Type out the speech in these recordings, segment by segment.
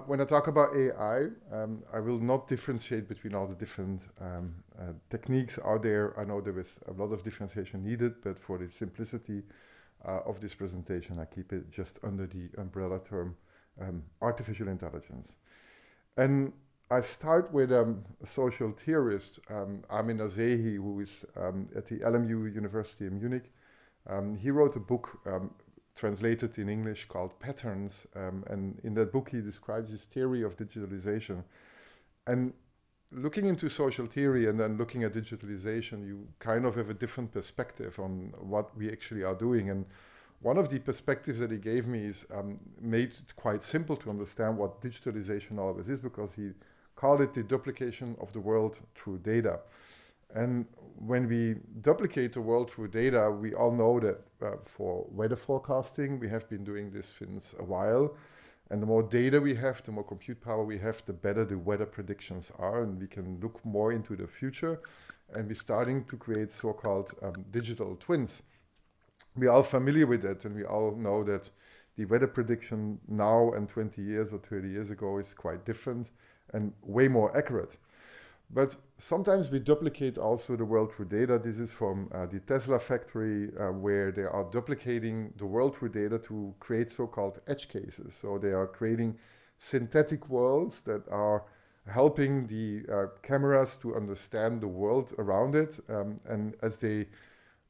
When I talk about AI, I will not differentiate between all the different techniques out there. I know there is a lot of differentiation needed, but for the simplicity of this presentation, I keep it just under the umbrella term artificial intelligence. And I start with a social theorist, Amin Azehi, who is at the LMU University in Munich. He wrote a book translated in English called Patterns, and in that book he describes his theory of digitalization. And looking into social theory and then looking at digitalization, you kind of have a different perspective on what we actually are doing. And one of the perspectives that he gave me is made it quite simple to understand what digitalization always is, because he called it the duplication of the world through data. And when we duplicate the world through data, we all know that for weather forecasting, we have been doing this since a while. And the more data we have, the more compute power we have, the better the weather predictions are. And we can look more into the future. And we're starting to create so-called digital twins. We're all familiar with that, and we all know that the weather prediction now and 20 years or 30 years ago is quite different and way more accurate. But sometimes we duplicate also the world through data. This is from the Tesla factory, where they are duplicating the world through data to create so-called edge cases. So they are creating synthetic worlds that are helping the cameras to understand the world around it. And as they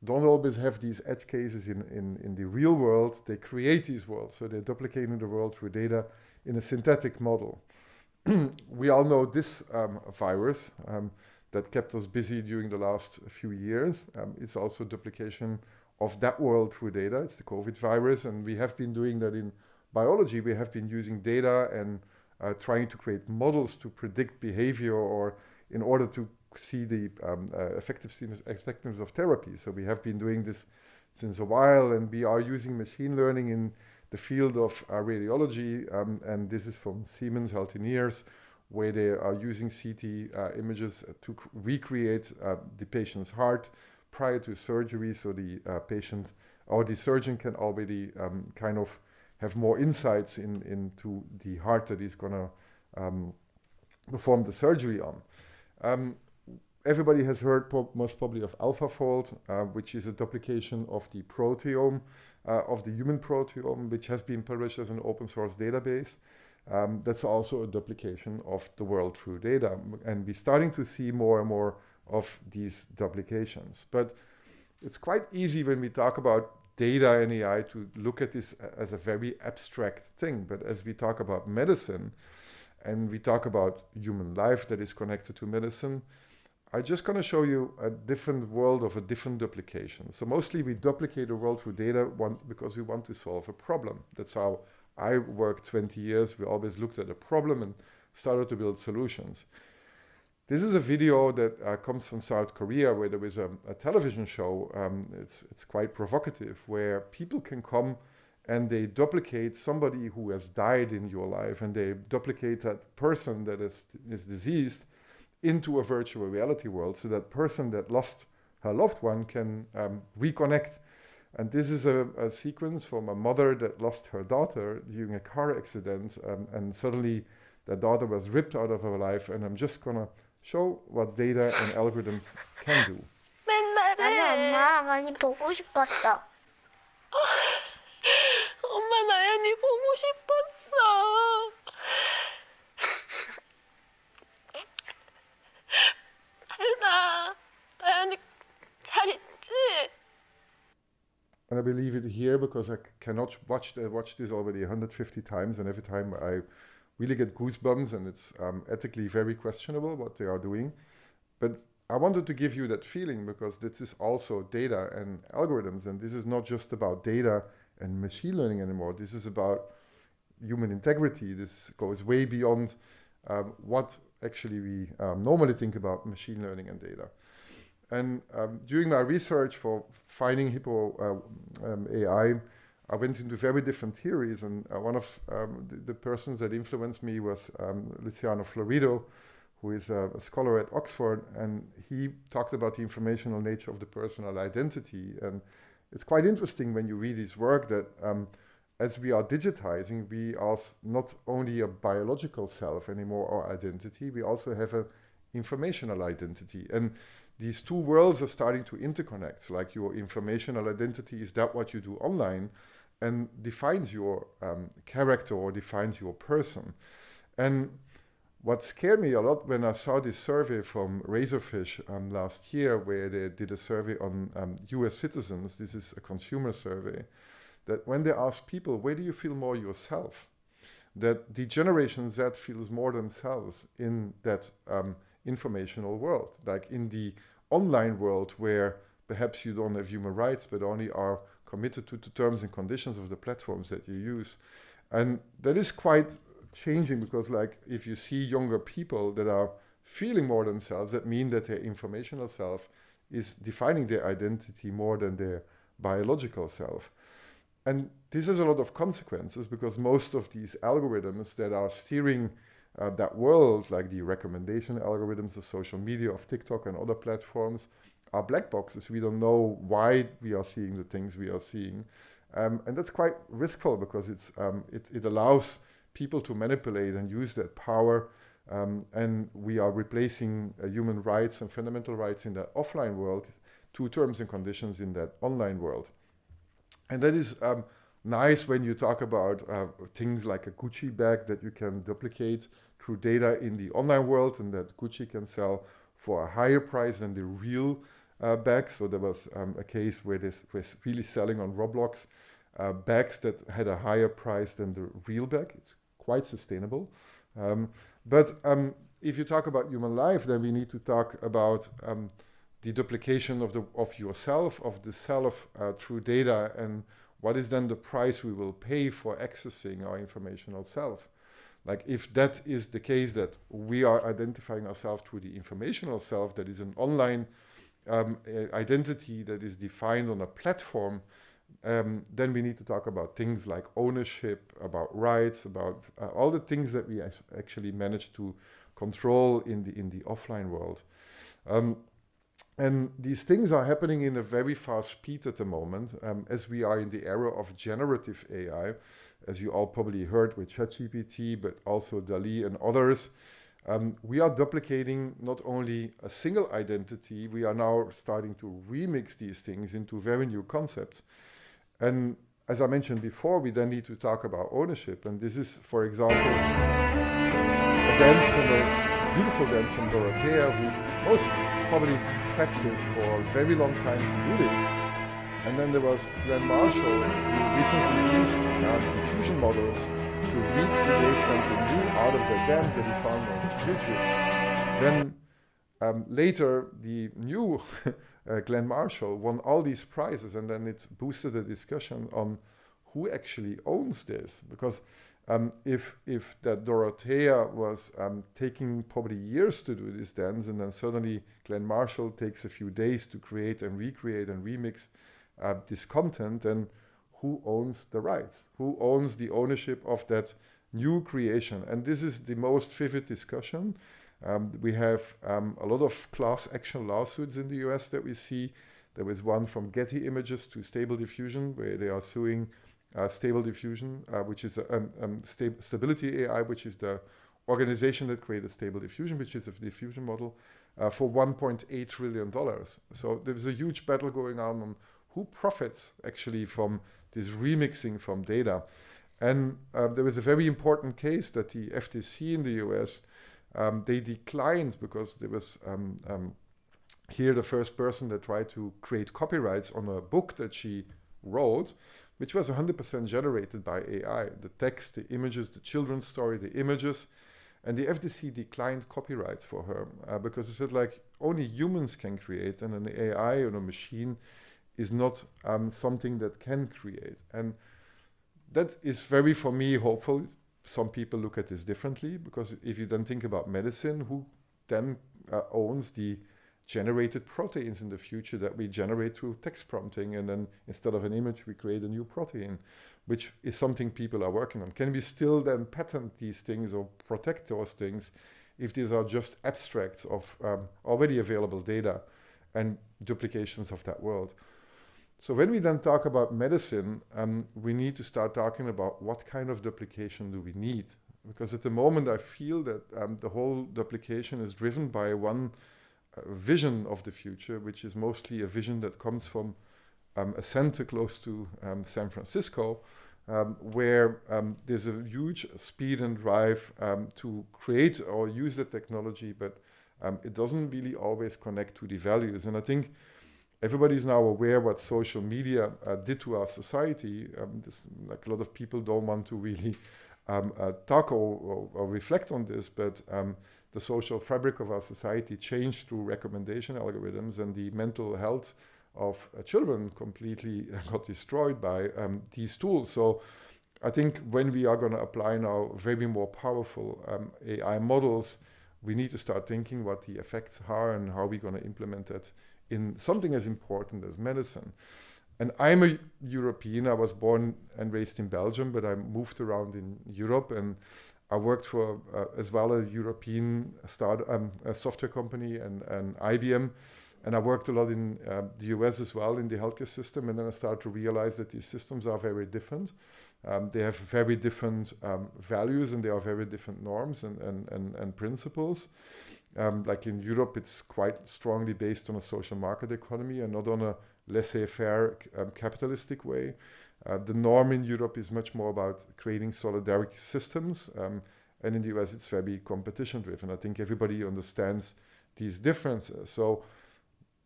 don't always have these edge cases in the real world, they create these worlds. So they're duplicating the world through data in a synthetic model. We all know this virus that kept us busy during the last few years. It's also duplication of that world through data. It's the COVID virus, and we have been doing that in biology. We have been using data and trying to create models to predict behavior, or in order to see the effectiveness of therapy. So we have been doing this since a while, and we are using machine learning in the field of radiology, and this is from Siemens Healthineers, where they are using CT images to recreate the patient's heart prior to surgery, so the patient or the surgeon can already kind of have more insights into the heart that he's going to perform the surgery on. Everybody has heard most probably of AlphaFold, which is a duplication of the proteome, of the human proteome, which has been published as an open source database. That's also a duplication of the world through data. And we're starting to see more and more of these duplications. But it's quite easy when we talk about data and AI to look at this as a very abstract thing. But as we talk about medicine and we talk about human life that is connected to medicine, I'm just going to show you a different world of a different duplication. So mostly we duplicate the world through data because we want to solve a problem. That's how I worked 20 years. We always looked at a problem and started to build solutions. This is a video that comes from South Korea, where there is a television show. It's quite provocative, where people can come and they duplicate somebody who has died in your life, and they duplicate that person that is diseased into a virtual reality world, so that person that lost her loved one can reconnect. And this is a sequence from a mother that lost her daughter during a car accident, and suddenly the daughter was ripped out of her life. And I'm just gonna show what data and algorithms can do. 아니, 엄마 많이 보고 싶었어. 엄마 나연이 보고 싶었어. 나연이 잘 있지? And I believe it here because I cannot watch this already 150 times, and every time I really get goosebumps, and it's ethically very questionable what they are doing. But I wanted to give you that feeling because this is also data and algorithms, and this is not just about data and machine learning anymore. This is about human integrity. This goes way beyond what actually we normally think about machine learning and data. And during my research for finding Hippo AI, I went into very different theories, and one of the persons that influenced me was Luciano Florido, who is a scholar at Oxford, and he talked about the informational nature of the personal identity. And it's quite interesting when you read his work that as we are digitizing, we are not only a biological self anymore or identity, we also have an informational identity. And these two worlds are starting to interconnect. Like your informational identity is that what you do online and defines your character or defines your person. And what scared me a lot when I saw this survey from Razorfish last year, where they did a survey on US citizens, this is a consumer survey, that when they asked people, where do you feel more yourself? That the Generation Z feels more themselves in that informational world, like in the online world where perhaps you don't have human rights, but only are committed to the terms and conditions of the platforms that you use. And that is quite changing, because like if you see younger people that are feeling more themselves, that mean that their informational self is defining their identity more than their biological self. And this has a lot of consequences, because most of these algorithms that are steering that world, like the recommendation algorithms of social media, of TikTok and other platforms, are black boxes. We don't know why we are seeing the things we are seeing. And that's quite riskful, because it allows people to manipulate and use that power. And we are replacing human rights and fundamental rights in that offline world to terms and conditions in that online world. And that is nice when you talk about things like a Gucci bag that you can duplicate through data in the online world, and that Gucci can sell for a higher price than the real bag. So there was a case where this was really selling on Roblox bags that had a higher price than the real bag. It's quite sustainable. But if you talk about human life, then we need to talk about the duplication of yourself, of the self through data, and what is then the price we will pay for accessing our informational self. Like if that is the case, that we are identifying ourselves through the informational self, that is an online identity that is defined on a platform, then we need to talk about things like ownership, about rights, about all the things that we actually manage to control in the offline world. And these things are happening in a very fast speed at the moment, as we are in the era of generative AI, as you all probably heard with ChatGPT, but also DALL-E and others. We are duplicating not only a single identity, we are now starting to remix these things into very new concepts. And as I mentioned before, we then need to talk about ownership. And this is, for example, a beautiful dance from Dorothea, who most probably practiced for a very long time to do this. And then there was Glenn Marshall, who recently used diffusion models to recreate something new out of the dance that he found on YouTube. Then later, the new Glenn Marshall won all these prizes, and then it boosted the discussion on who actually owns this. Because if that Dorothea was taking probably years to do this dance, and then suddenly Glenn Marshall takes a few days to create and recreate and remix this content, then who owns the rights? Who owns the ownership of that new creation? And this is the most vivid discussion. We have a lot of class action lawsuits in the US that we see. There was one from Getty Images to Stable Diffusion, where they are suing Stable Diffusion, which is Stability AI, which is the organization that created Stable Diffusion, which is a diffusion model, for $1.8 trillion. So there's a huge battle going on who profits actually from this remixing from data. And there was a very important case that the FTC in the US, they declined, because there was here the first person that tried to create copyrights on a book that she wrote, which was 100% generated by AI. The text, the images, the children's story, the images. And the FTC declined copyright for her because it said, like, only humans can create, and an AI or a machine is not something that can create. And that is very, for me, hopeful. Some people look at this differently, because if you then think about medicine, who then owns the generated proteins in the future that we generate through text prompting, and then instead of an image, we create a new protein, which is something people are working on. Can we still then patent these things or protect those things if these are just abstracts of already available data and duplications of that world? So when we then talk about medicine, we need to start talking about what kind of duplication do we need? Because at the moment I feel that the whole duplication is driven by one vision of the future, which is mostly a vision that comes from a center close to San Francisco, where there's a huge speed and drive to create or use the technology, but it doesn't really always connect to the values. And I think everybody's now aware what social media did to our society. Like a lot of people don't want to really talk or reflect on this, but the social fabric of our society changed through recommendation algorithms, and the mental health of children completely got destroyed by these tools. So I think when we are going to apply now very more powerful AI models, we need to start thinking what the effects are and how we're going to implement that in something as important as medicine. And I'm a European. I was born and raised in Belgium, but I moved around in Europe, and I worked for as well a European a software company and IBM. And I worked a lot in the US as well in the healthcare system. And then I started to realize that these systems are very different. They have very different values, and they are very different norms and principles. Like in Europe, it's quite strongly based on a social market economy and not on a laissez-faire capitalistic way. The norm in Europe is much more about creating solidarity systems. And in the US, it's very competition-driven. I think everybody understands these differences. So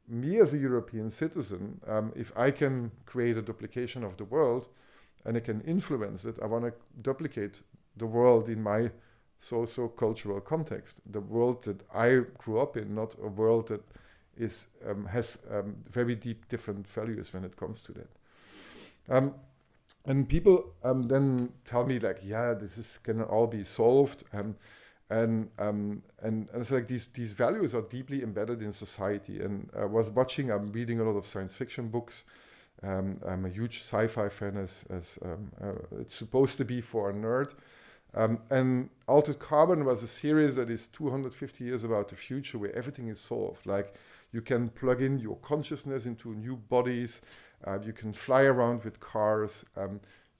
me as a European citizen, if I can create a duplication of the world and I can influence it, I want to duplicate the world in my socio-cultural context, the world that I grew up in, not a world that has very deep different values when it comes to that. And people then tell me like, yeah, can all be solved. And it's like these values are deeply embedded in society. And I'm reading a lot of science fiction books. I'm a huge sci-fi fan, as it's supposed to be for a nerd. And Altered Carbon was a series that is 250 years about the future, where everything is solved. Like you can plug in your consciousness into new bodies. You can fly around with cars.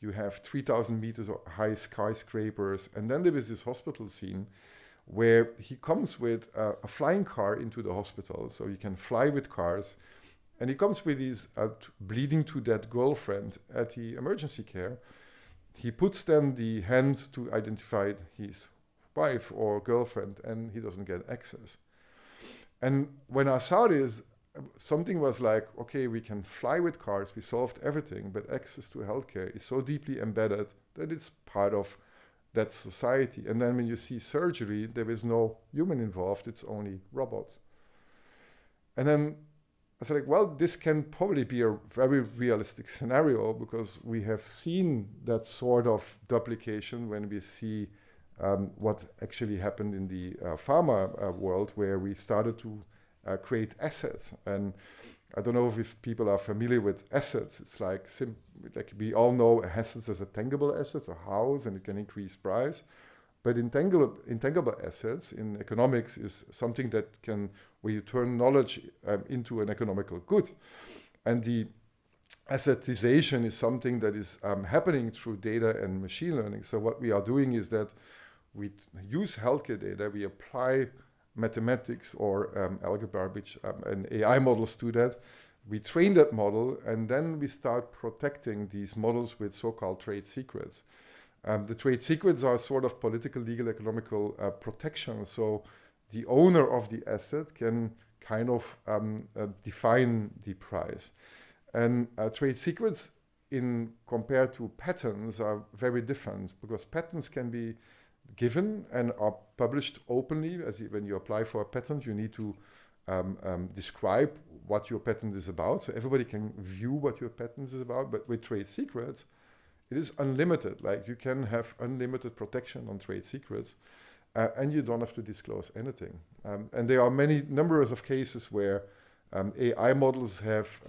You have 3,000 meters of high skyscrapers. And then there is this hospital scene where he comes with a flying car into the hospital. So you can fly with cars. And he comes with his bleeding to death girlfriend at the emergency care. He puts then the hand to identify his wife or girlfriend, and he doesn't get access. And when I saw this, something was like, okay, we can fly with cars, we solved everything, but access to healthcare is so deeply embedded that it's part of that society. And then when you see surgery, there is no human involved, it's only robots. And then I said, like, well, this can probably be a very realistic scenario, because we have seen that sort of duplication when we see what actually happened in the pharma world, where we started to create assets. And I don't know if people are familiar with assets. It's like we all know assets as a tangible asset, a house, and it can increase price. But intangible assets in economics is something that where you turn knowledge into an economical good. And the assetization is something that is happening through data and machine learning. So what we are doing is that we use healthcare data, we apply mathematics or algebra, and AI models to that. We train that model, and then we start protecting these models with so-called trade secrets. The trade secrets are sort of political, legal, economical protection. So the owner of the asset can kind of define the price. And trade secrets compared to patents are very different, because patents can be given and are published openly. When you apply for a patent, you need to describe what your patent is about. So everybody can view what your patent is about. But with trade secrets, it is unlimited. Like you can have unlimited protection on trade secrets, and you don't have to disclose anything. And there are numbers of cases where AI models have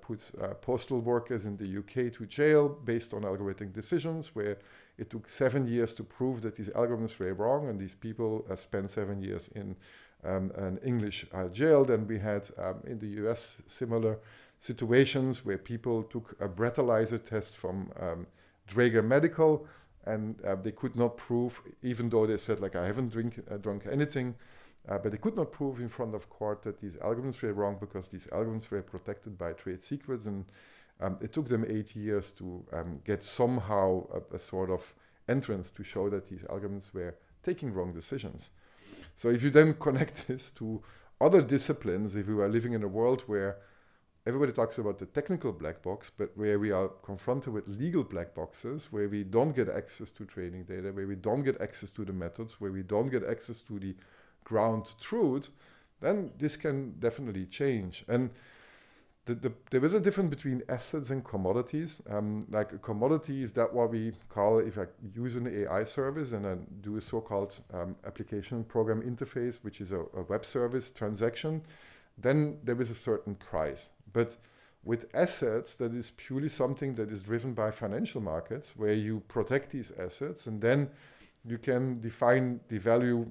put postal workers in the UK to jail based on algorithmic decisions, where it took 7 years to prove that these algorithms were wrong, and these people spent 7 years in an English jail. Then we had in the US similar situations where people took a breathalyzer test from Draeger Medical, and they could not prove, even though they said, like, I haven't drunk anything, but they could not prove in front of court that these algorithms were wrong because these algorithms were protected by trade secrets, and it took them 8 years to get somehow a sort of entrance to show that these algorithms were taking wrong decisions. So if you then connect this to other disciplines, if we are living in a world where everybody talks about the technical black box, but where we are confronted with legal black boxes, where we don't get access to training data, where we don't get access to the methods, where we don't get access to the ground truth, then this can definitely change. And there is a difference between assets and commodities. Like a commodity is that what we call, if I use an AI service and I do a so-called application program interface, which is a web service transaction, then there is a certain price. But with assets, that is purely something that is driven by financial markets, where you protect these assets and then you can define the value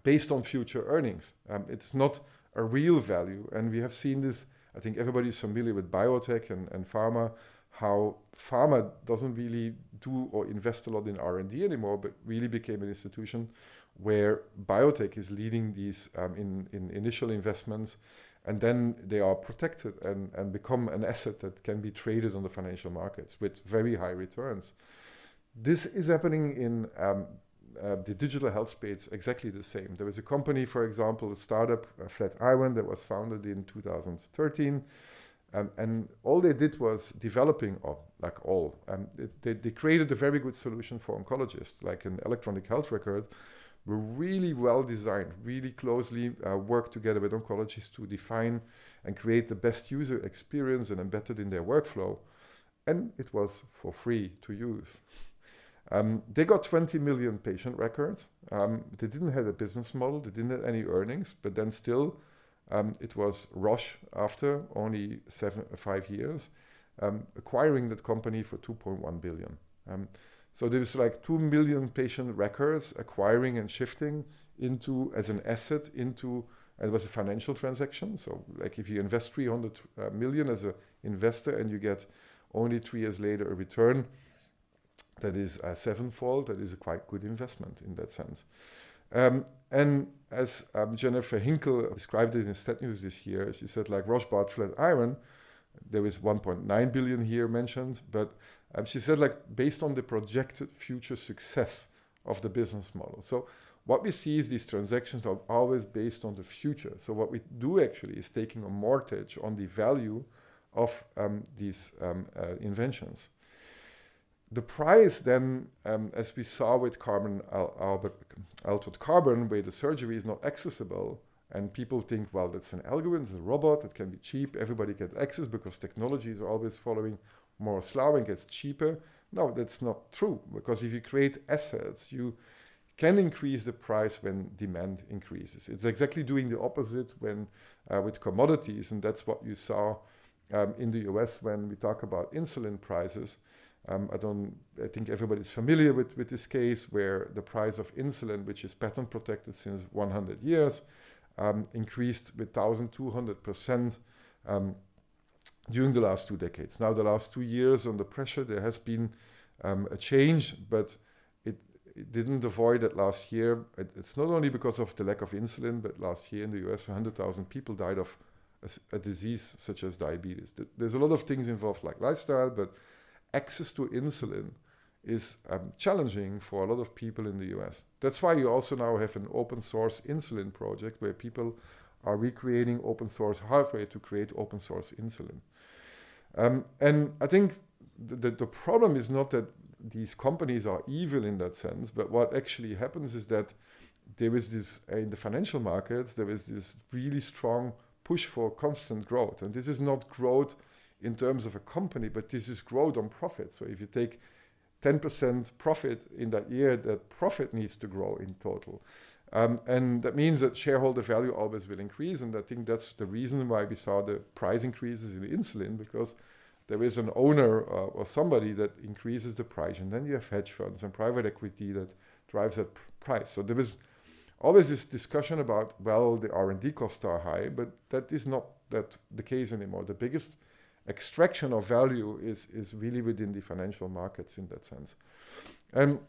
based on future earnings. It's not a real value. And we have seen this, I think everybody's familiar with biotech and pharma, how pharma doesn't really do or invest a lot in R&D anymore, but really became an institution where biotech is leading these in initial investments, and then they are protected and become an asset that can be traded on the financial markets with very high returns. This is happening in the digital health space, exactly the same. There was a company, for example, a startup, Flatiron, that was founded in 2013. And all they did was developing, they created a very good solution for oncologists, like an electronic health record, were really well designed, really closely worked together with oncologists to define and create the best user experience and embed it in their workflow. And it was for free to use. They got 20 million patient records. They didn't have a business model, they didn't have any earnings, but then still, it was Roche, after only 5 years, acquiring that company for 2.1 billion. So there's like 2 million patient records acquiring and shifting into, as an asset, into, and it was a financial transaction. So like if you invest 300 million as an investor and you get only 3 years later a return, that is a sevenfold, that is a quite good investment in that sense. And as Jennifer Hinkle described it in Stat News this year, she said, like, Roche bought Flatiron, there is 1.9 billion here mentioned, but she said, like, based on the projected future success of the business model. So what we see is these transactions are always based on the future. So what we do actually is taking a mortgage on the value of these inventions. The price then, as we saw with altered carbon, where the surgery is not accessible, and people think, well, that's an algorithm, it's a robot, it can be cheap, everybody gets access because technology is always following Moore's law and gets cheaper. No, that's not true, because if you create assets, you can increase the price when demand increases. It's exactly doing the opposite when with commodities, and that's what you saw in the US when we talk about insulin prices. I think everybody's familiar with this case where the price of insulin, which is patent protected since 100 years, increased with 1,200% during the last 2 decades. Now, the last 2 years under pressure, there has been a change, but it didn't avoid that last year. It's not only because of the lack of insulin, but last year in the US, 100,000 people died of a disease such as diabetes. There's a lot of things involved, like lifestyle, but access to insulin is challenging for a lot of people in the US. That's why you also now have an open source insulin project where people are recreating open source hardware to create open source insulin. And I think the problem is not that these companies are evil in that sense, but what actually happens is that there is this, in the financial markets, there is this really strong push for constant growth. And this is not growth in terms of a company, but this is growth on profit. So if you take 10% profit in that year, that profit needs to grow in total. And that means that shareholder value always will increase. And I think that's the reason why we saw the price increases in the insulin, because there is an owner or somebody that increases the price. And then you have hedge funds and private equity that drives that price. So there is always this discussion about, well, the R&D costs are high, but that is not that the case anymore. The biggest extraction of value is really within the financial markets in that sense. And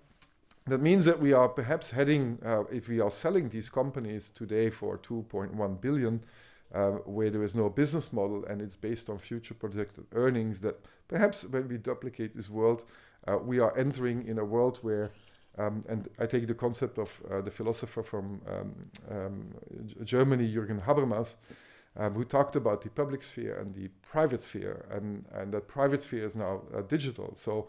that means that we are perhaps heading, if we are selling these companies today for 2.1 billion, where there is no business model and it's based on future projected earnings, that perhaps when we duplicate this world, we are entering in a world where, and I take the concept of the philosopher from Germany, Jürgen Habermas, who talked about the public sphere and the private sphere, and that private sphere is now digital. So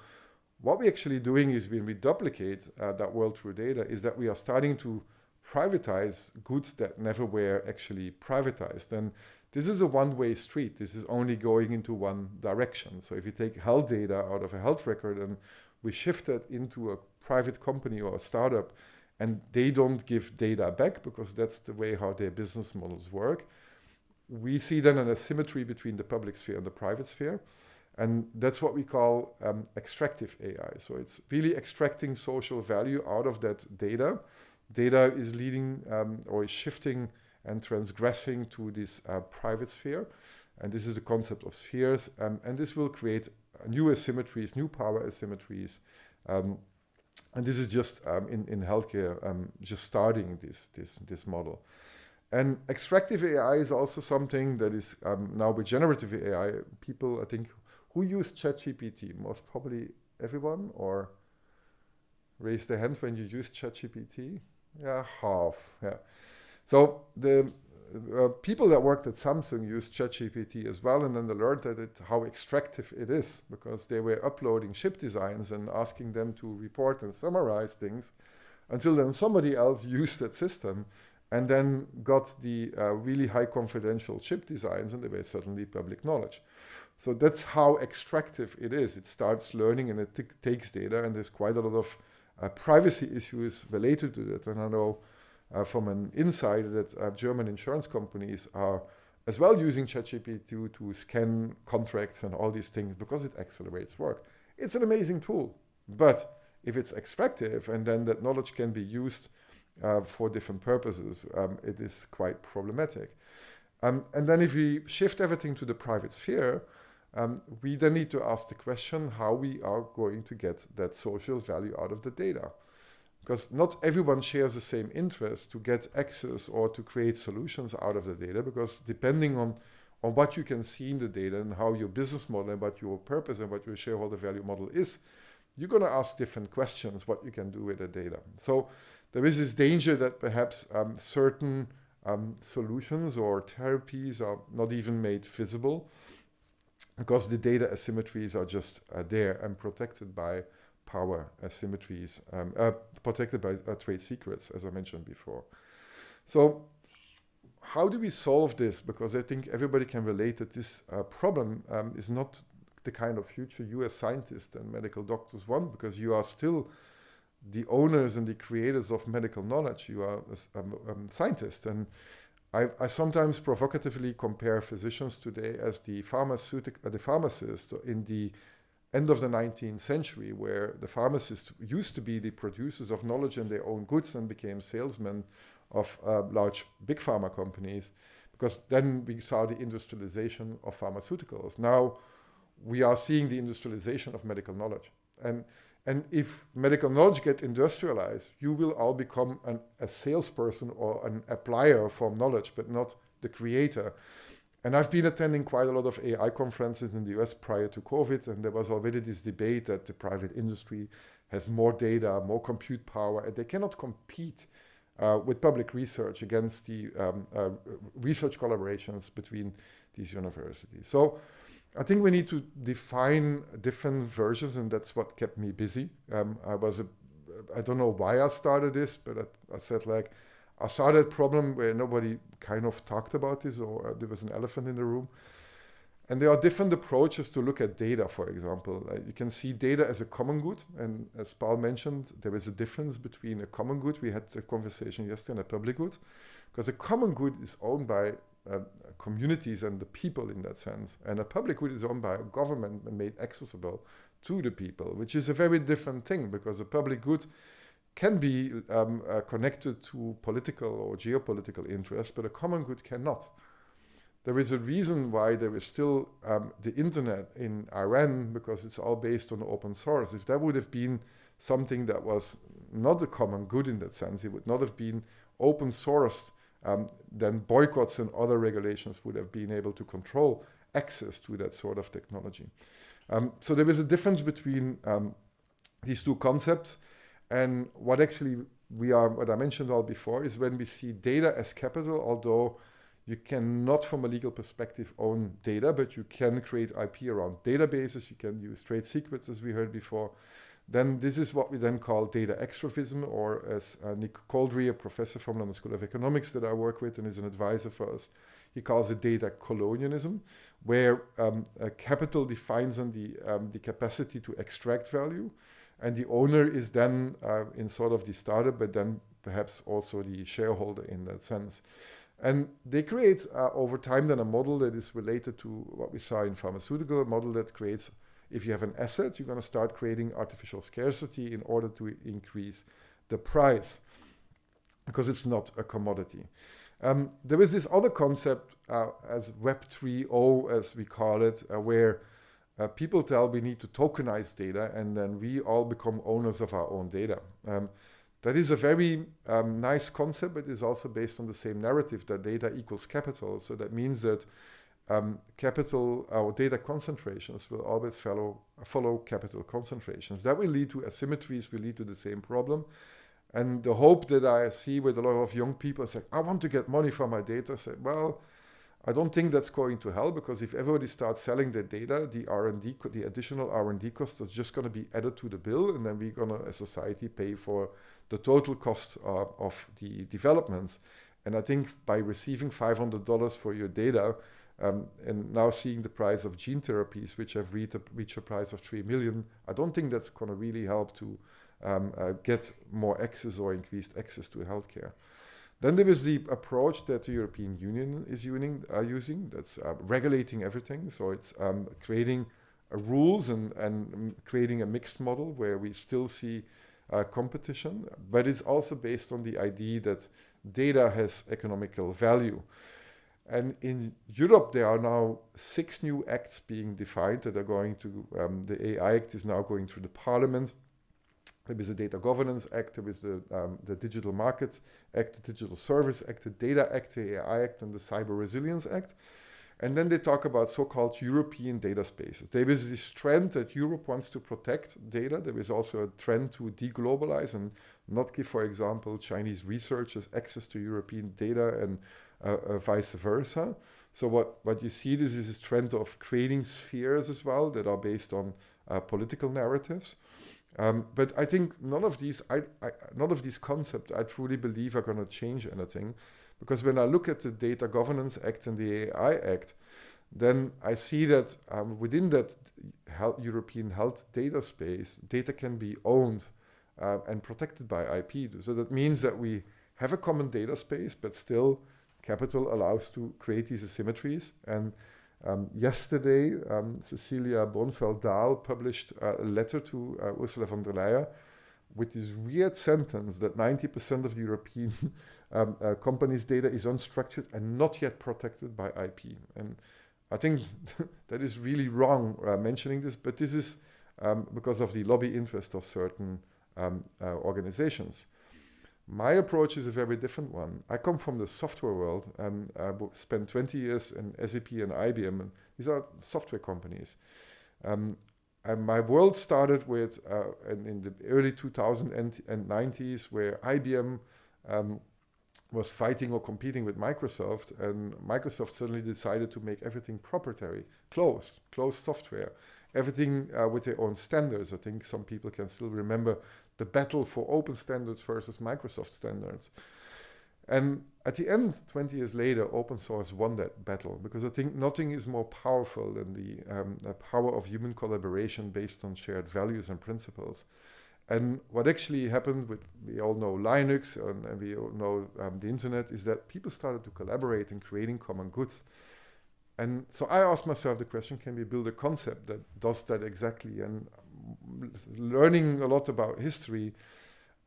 what we're actually doing is, when we duplicate that world through data, is that we are starting to privatize goods that never were actually privatized. And this is a one-way street. This is only going into one direction. So if you take health data out of a health record and we shift it into a private company or a startup, and they don't give data back because that's the way how their business models work, we see then an asymmetry between the public sphere and the private sphere. And that's what we call extractive AI. So it's really extracting social value out of that data. Data is leading or is shifting and transgressing to this private sphere. And this is the concept of spheres. And this will create new asymmetries, new power asymmetries. And this is just in healthcare, just starting this model. And extractive AI is also something that is now with generative AI, people, I think, who use ChatGPT? Most probably everyone, or raise their hand when you use ChatGPT? Yeah, half. Yeah. So the people that worked at Samsung used ChatGPT as well, and then they learned how extractive it is, because they were uploading chip designs and asking them to report and summarize things, until then somebody else used that system and then got the really high confidential chip designs, and they were suddenly public knowledge. So that's how extractive it is. It starts learning and it takes data, and there's quite a lot of privacy issues related to that. And I know from an insider that German insurance companies are as well using ChatGPT to scan contracts and all these things, because it accelerates work. It's an amazing tool, but if it's extractive and then that knowledge can be used for different purposes, it is quite problematic. And then if we shift everything to the private sphere, we then need to ask the question how we are going to get that social value out of the data. Because not everyone shares the same interest to get access or to create solutions out of the data, because depending on what you can see in the data and how your business model and what your purpose and what your shareholder value model is, you're going to ask different questions what you can do with the data. So there is this danger that perhaps certain solutions or therapies are not even made visible, because the data asymmetries are just there and protected by power asymmetries, protected by trade secrets, as I mentioned before. So how do we solve this? Because I think everybody can relate that this problem is not the kind of future you as scientists and medical doctors want, because you are still the owners and the creators of medical knowledge. You are a scientist. And I sometimes provocatively compare physicians today as the pharmacists in the end of the 19th century, where the pharmacists used to be the producers of knowledge and their own goods and became salesmen of large big pharma companies, because then we saw the industrialization of pharmaceuticals. Now we are seeing the industrialization of medical knowledge. And if medical knowledge gets industrialized, you will all become a salesperson or an applier from knowledge, but not the creator. And I've been attending quite a lot of AI conferences in the US prior to COVID, and there was already this debate that the private industry has more data, more compute power, and they cannot compete with public research against the research collaborations between these universities. So I think we need to define different versions, and that's what kept me busy. I don't know why I started this, but I said, like, I saw that problem where nobody kind of talked about this, or there was an elephant in the room. And there are different approaches to look at data, for example. You can see data as a common good. And as Paul mentioned, there is a difference between a common good, we had the conversation yesterday, and a public good. Because a common good is owned by communities and the people in that sense. And a public good is owned by a government and made accessible to the people, which is a very different thing, because a public good can be connected to political or geopolitical interests, but a common good cannot. there is a reason why there is still the internet in Iran, because it's all based on open source. If that would have been something that was not a common good in that sense, it would not have been open sourced, then boycotts and other regulations would have been able to control access to that sort of technology. So there is a difference between these two concepts, and what actually what I mentioned all before is when we see data as capital, although you cannot from a legal perspective own data, but you can create IP around databases, you can use trade secrets as we heard before, then this is what we then call data extractivism, or as Nick Coldry, a professor from London School of Economics that I work with and is an advisor for us, he calls it data colonialism, where capital defines on the capacity to extract value, and the owner is then in sort of the startup, but then perhaps also the shareholder in that sense. And they create over time then a model that is related to what we saw in pharmaceutical, a model that creates, if you have an asset, you're going to start creating artificial scarcity in order to increase the price, because it's not a commodity. There is this other concept as Web 3.0, as we call it, where people tell we need to tokenize data, and then we all become owners of our own data. That is a very nice concept, but it is also based on the same narrative that data equals capital. So that means that capital, our data concentrations will always follow capital concentrations. That will lead to asymmetries, will lead to the same problem. And the hope that I see with a lot of young people is like, I want to get money from my data. I say, well, I don't think that's going to help, because if everybody starts selling their data, the R&D, the additional R&D cost is just going to be added to the bill, and then we're going to, as society, pay for the total cost of the developments. And I think by receiving $500 for your data, and now seeing the price of gene therapies, which have reached a price of $3 million, I don't think that's going to really help to get more access or increased access to healthcare. Then there is the approach that the European Union is using, that's regulating everything. So it's creating rules and creating a mixed model where we still see competition, but it's also based on the idea that data has economical value. And in Europe, there are now 6 new acts being defined that are going to, the AI Act is now going through the Parliament. There is a Data Governance Act, there is the Digital Market Act, the Digital Service Act, the Data Act, the AI Act, and the Cyber Resilience Act. And then they talk about so-called European data spaces. There is this trend that Europe wants to protect data. There is also a trend to deglobalize and not give, for example, Chinese researchers access to European data, and vice versa. So what you see, this is this trend of creating spheres as well that are based on political narratives. But I think none of these concepts I truly believe are going to change anything, because when I look at the Data Governance Act and the AI Act, then I see that within that European health data space, data can be owned and protected by IP. So that means that we have a common data space, but still capital allows to create these asymmetries. And yesterday, Cecilia Bonfeld-Dahl published a letter to Ursula von der Leyen with this weird sentence that 90% of the European companies' data is unstructured and not yet protected by IP. And I think that is really wrong mentioning this, but this is because of the lobby interest of certain organizations. My approach is a very different one. I come from the software world, and I spent 20 years in SAP and IBM, and these are software companies. And my world started with in the early 2000s and 90s, where IBM was fighting or competing with Microsoft, and Microsoft suddenly decided to make everything proprietary, closed software, everything with their own standards. I think some people can still remember the battle for open standards versus Microsoft standards. And at the end, 20 years later, open source won that battle, because I think nothing is more powerful than the power of human collaboration based on shared values and principles. And what actually happened with, we all know Linux and we all know the internet, is that people started to collaborate in creating common goods. And so I asked myself the question, can we build a concept that does that exactly? And learning a lot about history,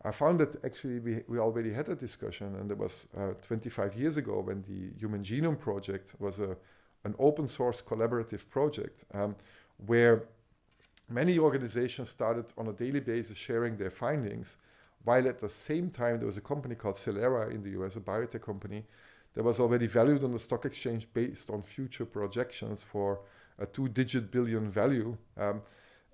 I found that actually we already had a discussion, and it was 25 years ago when the Human Genome Project was an open source collaborative project where many organizations started on a daily basis sharing their findings, while at the same time there was a company called Celera in the US, a biotech company, that was already valued on the stock exchange based on future projections for a 2-digit billion value.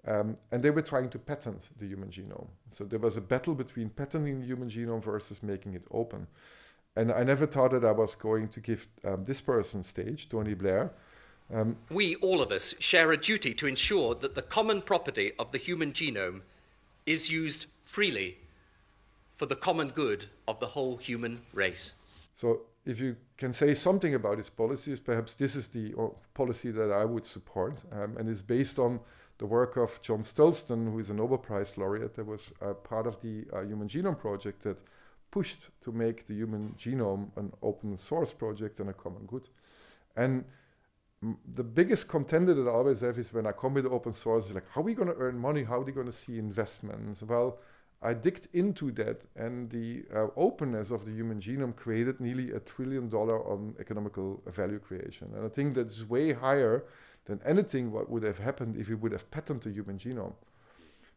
And they were trying to patent the human genome. So there was a battle between patenting the human genome versus making it open. And I never thought that I was going to give this person stage, Tony Blair. We, all of us, share a duty to ensure that the common property of the human genome is used freely for the common good of the whole human race. So if you can say something about its policies, perhaps this is the policy that I would support. And it's based on the work of John Stolston, who is a Nobel Prize laureate, that was part of the Human Genome Project that pushed to make the human genome an open source project and a common good. And the biggest contender that I always have is when I come with open source, is like, how are we going to earn money? How are we going to see investments? Well, I digged into that, and the openness of the human genome created nearly $1 trillion on economical value creation. And I think that's way higher than anything what would have happened if we would have patented the human genome.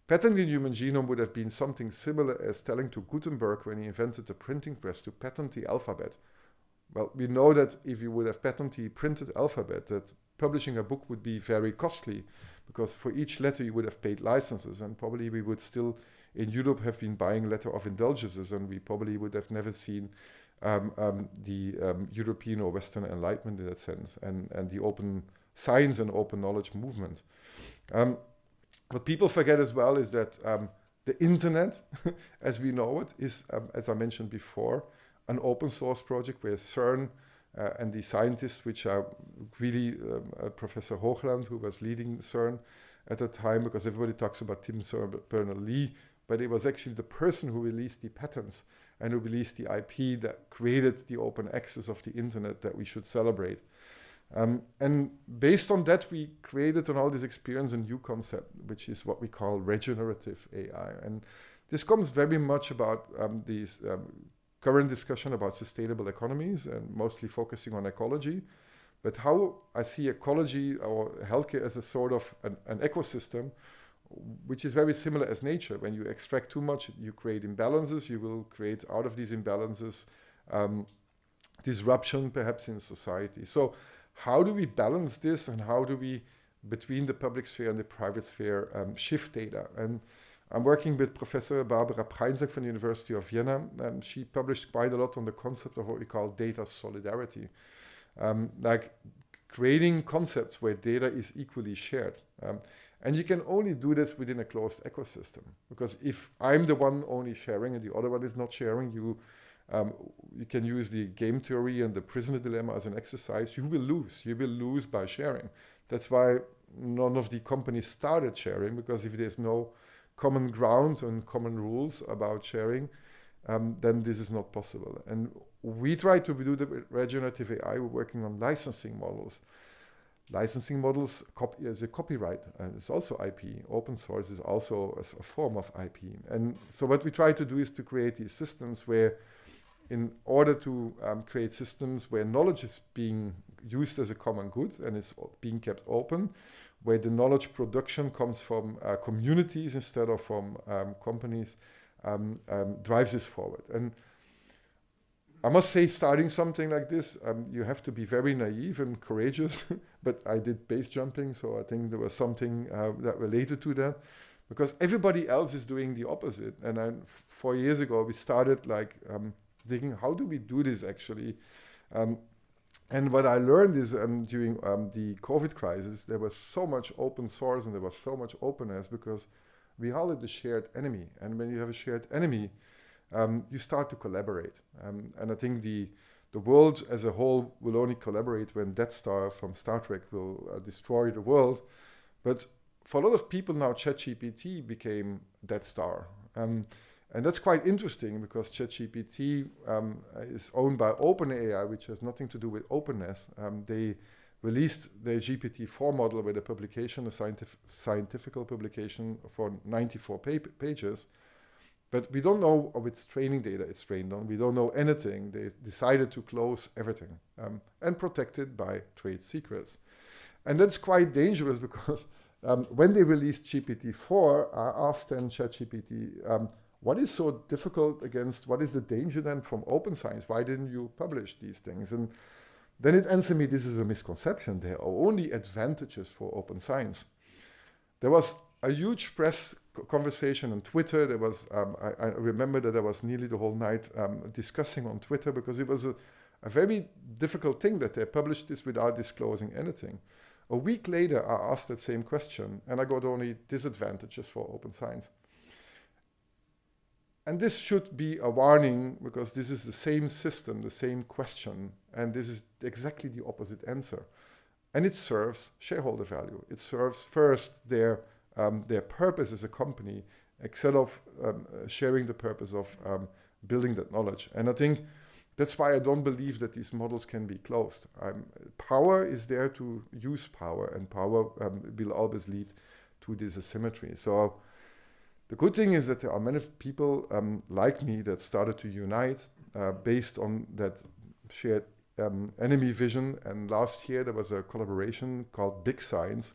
Patenting the human genome would have been something similar as telling to Gutenberg when he invented the printing press to patent the alphabet. Well, we know that if you would have patented the printed alphabet, that publishing a book would be very costly, because for each letter you would have paid licenses, and probably we would still in Europe have been buying letter of indulgences, and we probably would have never seen the European or Western Enlightenment in that sense, and the open science and open knowledge movement. What people forget as well is that the internet, as we know it, is, as I mentioned before, an open source project where CERN and the scientists, which are really Professor Hoogland, who was leading CERN at the time, because everybody talks about Tim Berners-Lee, but it was actually the person who released the patents and who released the IP that created the open access of the internet that we should celebrate. And based on that, we created on all this experience a new concept, which is what we call regenerative AI. And this comes very much about these current discussion about sustainable economies and mostly focusing on ecology. But how I see ecology or healthcare as a sort of an ecosystem, which is very similar as nature. When you extract too much, you create imbalances. You will create out of these imbalances disruption perhaps in society. So how do we balance this, and how do we, between the public sphere and the private sphere, shift data? And I'm working with Professor Barbara Preinsack from the University of Vienna, and she published quite a lot on the concept of what we call data solidarity, like creating concepts where data is equally shared. And you can only do this within a closed ecosystem, because if I'm the one only sharing and the other one is not sharing, you can use the game theory and the prisoner dilemma as an exercise. You will lose. You will lose by sharing. That's why none of the companies started sharing, because if there's no common ground and common rules about sharing, then this is not possible. And we try to do the regenerative AI. We're working on licensing models. Licensing models is a copyright, and it's also IP. Open source is also a form of IP. And so what we try to do is to create these systems where, in order to create systems where knowledge is being used as a common good and is being kept open, where the knowledge production comes from communities instead of from companies, drives this forward. And I must say, starting something like this, you have to be very naive and courageous, but I did base jumping, so I think there was something that related to that, because everybody else is doing the opposite. And 4 years ago, we started thinking, how do we do this actually? And what I learned is during the COVID crisis, there was so much open source and there was so much openness, because we all had a shared enemy. And when you have a shared enemy, you start to collaborate. And I think the world as a whole will only collaborate when Death Star from Star Trek will destroy the world. But for a lot of people now, ChatGPT became Death Star. And that's quite interesting, because ChatGPT is owned by OpenAI, which has nothing to do with openness. They released their GPT-4 model with a publication, a scientific publication for 94 pages. But we don't know which training data it's trained on. We don't know anything. They decided to close everything and protect it by trade secrets. And that's quite dangerous because when they released GPT-4, I asked then ChatGPT, what is so difficult what is the danger then from open science? Why didn't you publish these things? And then it answered me, this is a misconception. There are only advantages for open science. There was a huge press conversation on Twitter. There was, I remember that I was nearly the whole night discussing on Twitter because it was a very difficult thing that they published this without disclosing anything. A week later, I asked that same question and I got only disadvantages for open science. And this should be a warning because this is the same system, the same question, and this is exactly the opposite answer. And it serves shareholder value. It serves first their purpose as a company, instead of sharing the purpose of building that knowledge. And I think that's why I don't believe that these models can be closed. Power is there to use power, and power will always lead to this asymmetry. So the good thing is that there are many people like me that started to unite based on that shared enemy vision. And last year there was a collaboration called Big Science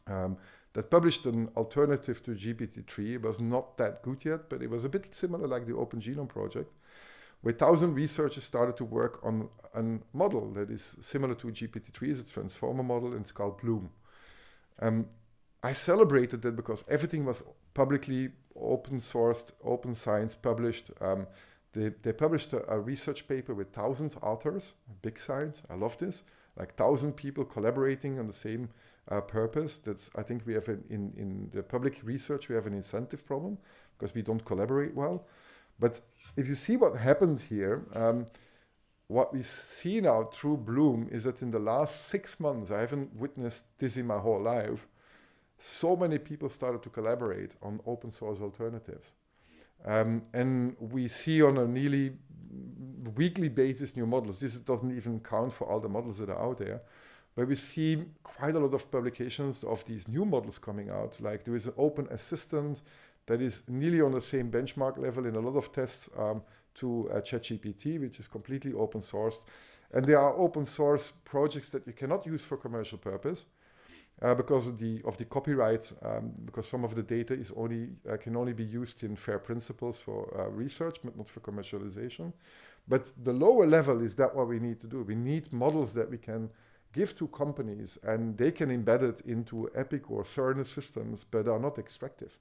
that published an alternative to GPT-3. It was not that good yet, but it was a bit similar like the Open Genome Project, where 1,000 researchers started to work on a model that is similar to GPT-3. It's a transformer model, and it's called Bloom. I celebrated that because everything was publicly open sourced, open science published. They published a research paper with 1,000 authors, Big Science. I love this. Like 1,000 people collaborating on the same purpose. That's, I think we have in the public research, we have an incentive problem because we don't collaborate well. But if you see what happened here, what we see now through Bloom is that in the last 6 months, I haven't witnessed this in my whole life, so many people started to collaborate on open source alternatives. And we see on a nearly weekly basis new models. This doesn't even count for all the models that are out there. But we see quite a lot of publications of these new models coming out. Like there is an open assistant that is nearly on the same benchmark level in a lot of tests to ChatGPT, which is completely open sourced. And there are open source projects that you cannot use for commercial purpose. Because of the copyright, because some of the data is can only be used in fair principles for research, but not for commercialization. But the lower level is that what we need to do. We need models that we can give to companies, and they can embed it into EPIC or CERN systems, but are not extractive.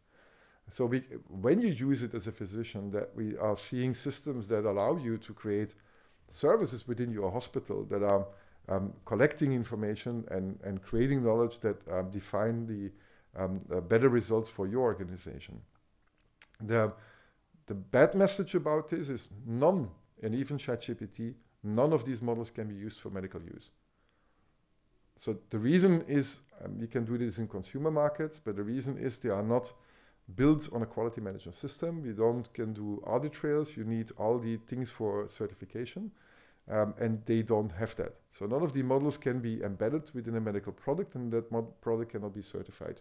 So when you use it as a physician, that we are seeing systems that allow you to create services within your hospital that are collecting information and creating knowledge that define the better results for your organization. The bad message about this is none, and even ChatGPT, none of these models can be used for medical use. So the reason is, you can do this in consumer markets, but the reason is they are not built on a quality management system. Can do audit trails. You need all the things for certification. And they don't have that. So none of the models can be embedded within a medical product, and that product cannot be certified.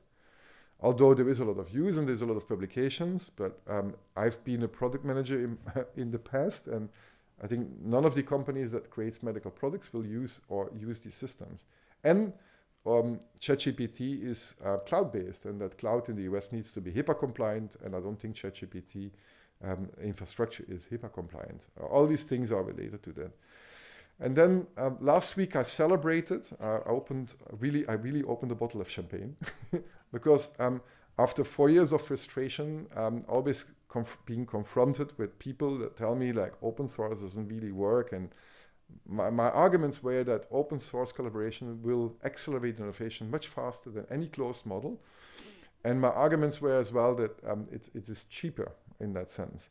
Although there is a lot of use and there's a lot of publications, but I've been a product manager in the past, and I think none of the companies that creates medical products will use these systems. And ChatGPT is cloud-based, and that cloud in the US needs to be HIPAA compliant, and I don't think ChatGPT infrastructure is HIPAA compliant. All these things are related to that. And then last week I celebrated. I really opened a bottle of champagne because after 4 years of frustration, always being confronted with people that tell me like open source doesn't really work, and my arguments were that open source collaboration will accelerate innovation much faster than any closed model. And my arguments were as well that it is cheaper in that sense.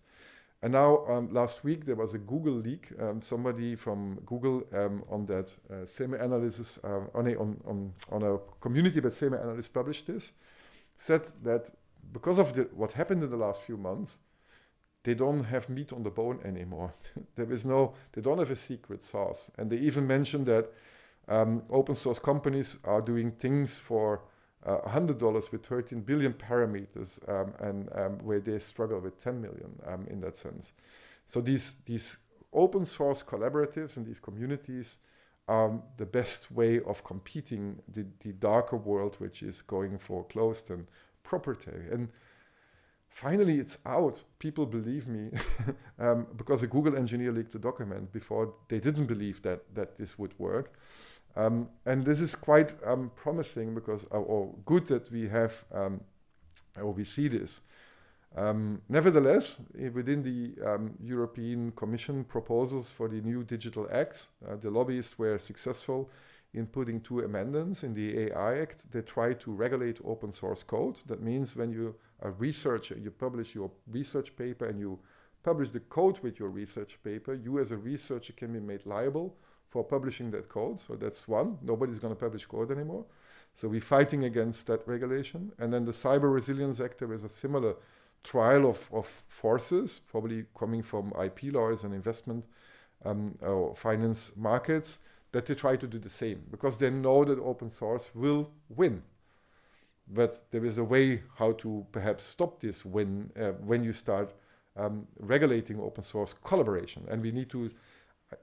And now last week there was a Google leak. Somebody from Google on that semi-analysis, on a community that semi-analysts published this, said that because of what happened in the last few months, they don't have meat on the bone anymore. They don't have a secret sauce. And they even mentioned that open source companies are doing things for $100 with 13 billion parameters, and where they struggle with 10 million in that sense. So these open source collaboratives and these communities are the best way of competing the darker world, which is going for closed and proprietary. And finally, it's out. People believe me because a Google engineer leaked a document before they didn't believe that this would work. And this is quite promising because, or good that we have, or we see this. Nevertheless, within the European Commission proposals for the new digital acts, the lobbyists were successful in putting 2 amendments in the AI Act. They try to regulate open source code. That means when you are a researcher, you publish your research paper and you publish the code with your research paper, you as a researcher can be made liable for publishing that code. So that's one. Nobody's going to publish code anymore. So we're fighting against that regulation. And then the Cyber Resilience Act, there is a similar trial of forces, probably coming from IP lawyers and investment or finance markets, that they try to do the same because they know that open source will win. But there is a way how to perhaps stop this win when you start regulating open source collaboration. And we need to,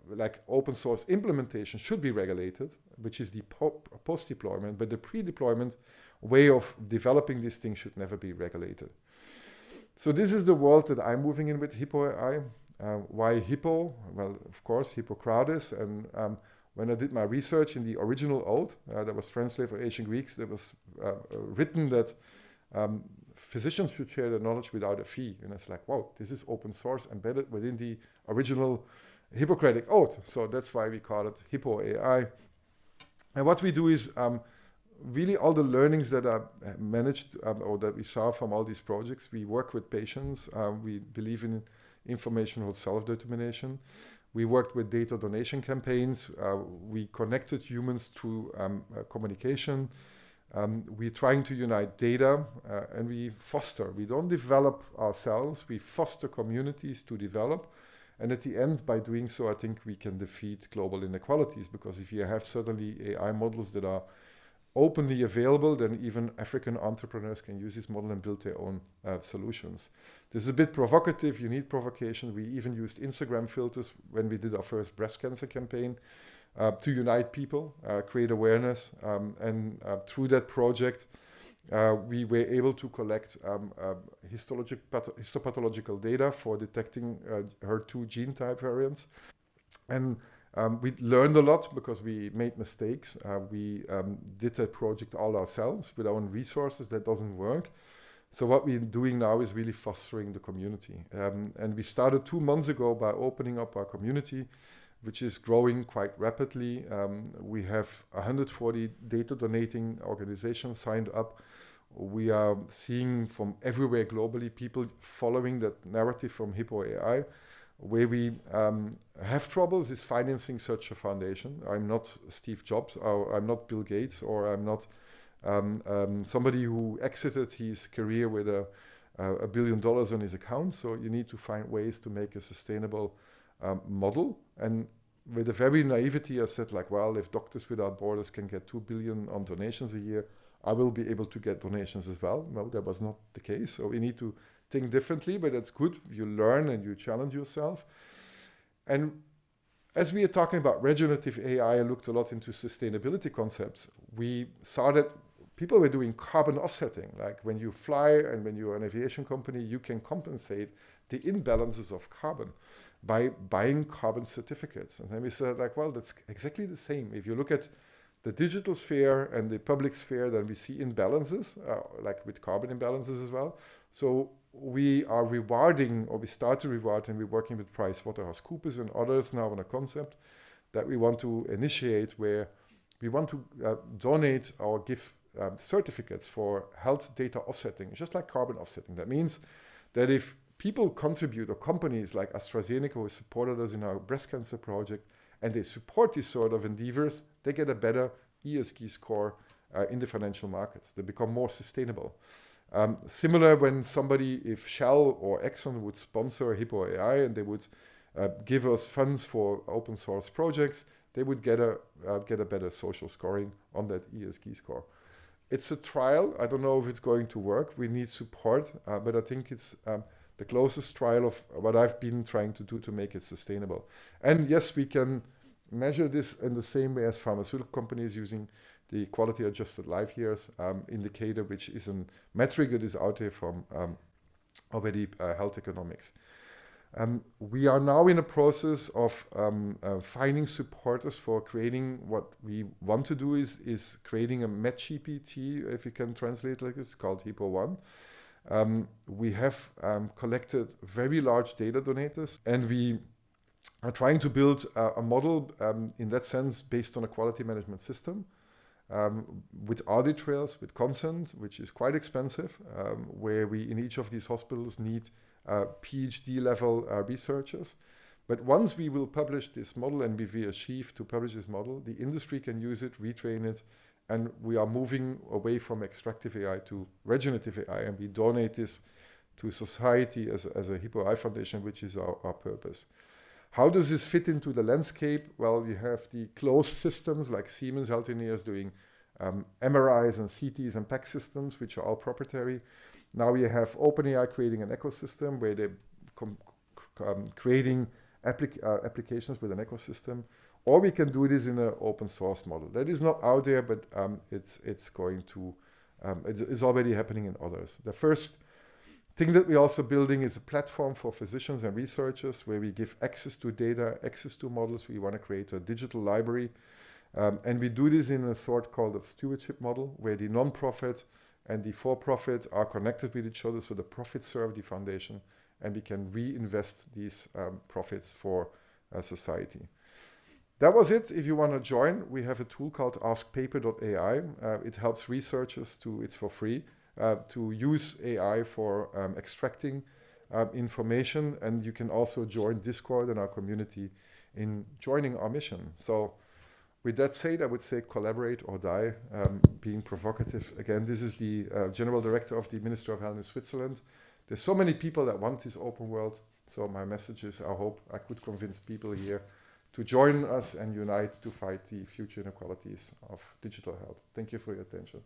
like open source implementation should be regulated, which is the post-deployment, but the pre-deployment way of developing this thing should never be regulated. So this is the world that I'm moving in with Hippo AI. Why Hippo? Well, of course, Hippocrates. And when I did my research in the original oath that was translated for ancient Greeks, there was written that physicians should share their knowledge without a fee. And it's like, wow, this is open source embedded within the original Hippocratic oath. So that's why we call it Hippo AI. And what we do is really all the learnings that are managed or that we saw from all these projects. We work with patients. We believe in informational self-determination. We worked with data donation campaigns. We connected humans through communication. We're trying to unite data and we foster. We don't develop ourselves. We foster communities to develop. And at the end, by doing so, I think we can defeat global inequalities, because if you have certainly AI models that are openly available, then even African entrepreneurs can use this model and build their own solutions. This is a bit provocative. You need provocation. We even used Instagram filters when we did our first breast cancer campaign to unite people, create awareness. And through that project, we were able to collect histopathological data for detecting HER2 gene type variants. And we learned a lot because we made mistakes. We did that project all ourselves with our own resources. That doesn't work. So what we're doing now is really fostering the community. And we started 2 months ago by opening up our community, which is growing quite rapidly. We have 140 data donating organizations signed up. We are seeing from everywhere globally people following that narrative from Hippo AI. Where we have troubles is financing such a foundation. I'm not Steve Jobs, or I'm not Bill Gates, or I'm not somebody who exited his career with $1 billion on his account. So you need to find ways to make a sustainable model. And with a very naivety, I said, like, well, if Doctors Without Borders can get 2 billion on donations a year, I will be able to get donations as well. No, that was not the case. So we need to think differently, but that's good. You learn and you challenge yourself. And as we are talking about regenerative AI, I looked a lot into sustainability concepts. We saw that people were doing carbon offsetting. Like when you fly and when you're an aviation company, you can compensate the imbalances of carbon by buying carbon certificates. And then we said, like, well, that's exactly the same. If you look at the digital sphere and the public sphere, then we see imbalances, like with carbon imbalances as well. So we are rewarding, or we start to reward, and we're working with PricewaterhouseCoopers and others now on a concept that we want to initiate, where we want to donate or give certificates for health data offsetting, just like carbon offsetting. That means that if people contribute, or companies like AstraZeneca who supported us in our breast cancer project, and they support these sort of endeavors, they get a better ESG score in the financial markets. They become more sustainable. Similar when somebody, if Shell or Exxon would sponsor Hippo AI and they would give us funds for open source projects, they would get a better social scoring on that ESG score. It's a trial. I don't know if it's going to work. We need support, but I think it's the closest trial of what I've been trying to do to make it sustainable. And yes, we can measure this in the same way as pharmaceutical companies using the quality adjusted life years indicator, which is a metric that is out there from already health economics. We are now in a process of finding supporters for creating what we want to do is creating a MedGPT, if you can translate like this, called Hippo1. We have collected very large data donators, and we are trying to build a model in that sense based on a quality management system with audit trails, with consent, which is quite expensive, where we in each of these hospitals need PhD level researchers. But once we will publish this model and we achieve to publish this model, the industry can use it, retrain it, and we are moving away from extractive AI to regenerative AI, and we donate this to society as a Hippo AI Foundation, which is our purpose. How does this fit into the landscape? Well, you have the closed systems like Siemens Healthineers doing MRIs and CTs and PAC systems, which are all proprietary. Now you have OpenAI creating an ecosystem where they're creating applications with an ecosystem, or we can do this in an open source model. That is not out there, but it's going to, it's already happening in others. The first thing that we're also building is a platform for physicians and researchers where we give access to data, access to models. We want to create a digital library. And we do this in a sort called a stewardship model where the non-profit and the for-profit are connected with each other, so the profits serve the foundation, and we can reinvest these profits for society. That was it. If you want to join, we have a tool called askpaper.ai. It helps researchers it's for free, to use AI for extracting information, and you can also join Discord and our community in joining our mission. So with that said, I would say collaborate or die, being provocative. Again, this is the General Director of the Ministry of Health in Switzerland. There's so many people that want this open world. So my message is, I hope I could convince people here to join us and unite to fight the future inequalities of digital health. Thank you for your attention.